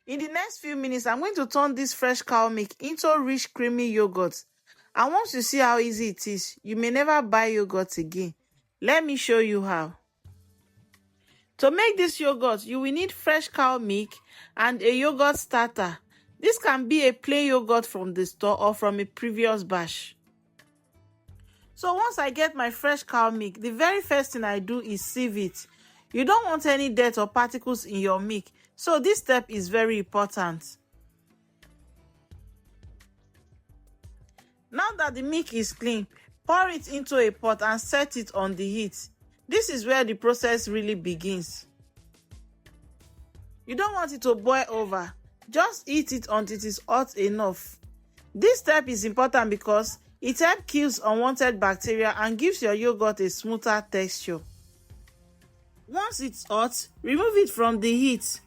In the next few minutes, I'm going to turn this fresh cow milk into rich creamy yogurt. And once you see how easy it is, you may never buy yogurt again. Let me show you how. To make this yogurt, you will need fresh cow milk and a yogurt starter. This can be a plain yogurt from the store or from a previous batch. So once I get my fresh cow milk, the very first thing I do is sieve it. You don't want any dirt or particles in your milk, so this step is very important. Now that the milk is clean, pour it into a pot and set it on the heat. This is where the process really begins. You don't want it to boil over. Just heat it until it is hot enough. This step is important because it helps kill unwanted bacteria and gives your yogurt a smoother texture. Once it's hot, remove it from the heat.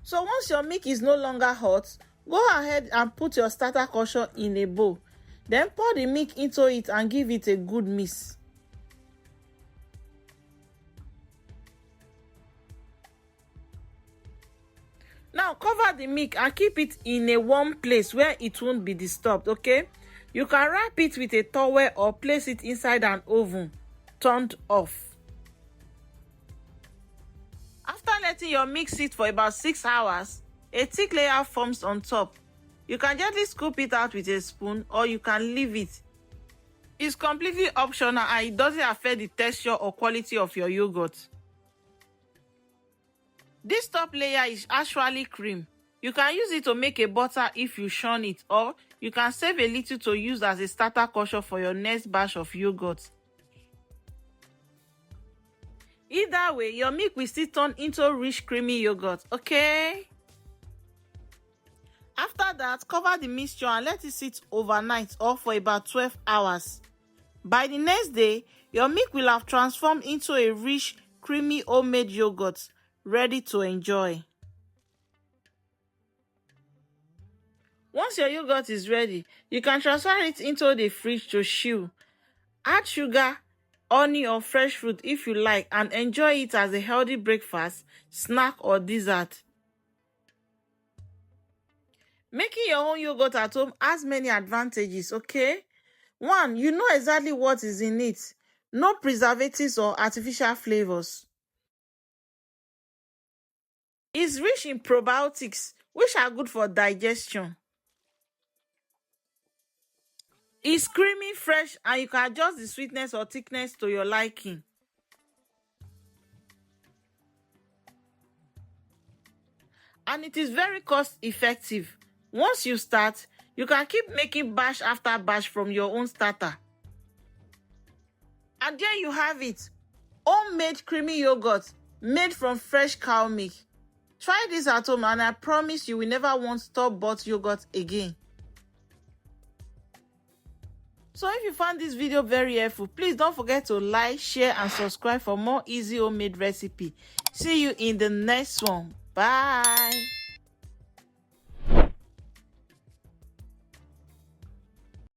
So once your milk is no longer hot, go ahead and put your starter cushion in a bowl. Then pour the milk into it and give it a good mix. Now cover the milk and keep it in a warm place where it won't be disturbed, okay? You can wrap it with a towel or place it inside an oven turned off. After letting your milk sit for about 6 hours, a thick layer forms on top. You can gently scoop it out with a spoon or you can leave it. It's completely optional and it doesn't affect the texture or quality of your yogurt. This top layer is actually cream. You can use it to make a butter if you churn it, or you can save a little to use as a starter cushion for your next batch of yogurt. Either way, your milk will still turn into rich creamy yogurt, okay? After that, cover the mixture and let it sit overnight or for about 12 hours. By the next day, your milk will have transformed into a rich, creamy homemade yogurt, ready to enjoy. Once your yogurt is ready, you can transfer it into the fridge to chill. Add sugar, honey or fresh fruit if you like and enjoy it as a healthy breakfast, snack or dessert. Making your own yogurt at home has many advantages, okay? 1, you know exactly what is in it. No preservatives or artificial flavors. It's rich in probiotics, which are good for digestion. It's creamy, fresh, and you can adjust the sweetness or thickness to your liking. And it is very cost effective. Once you start, you can keep making batch after batch from your own starter. And there you have it. Homemade creamy yogurt made from fresh cow milk. Try this at home and I promise you will never want store-bought yogurt again. So if you found this video very helpful, please don't forget to like, share and subscribe for more easy homemade recipe. See you in the next one. Bye.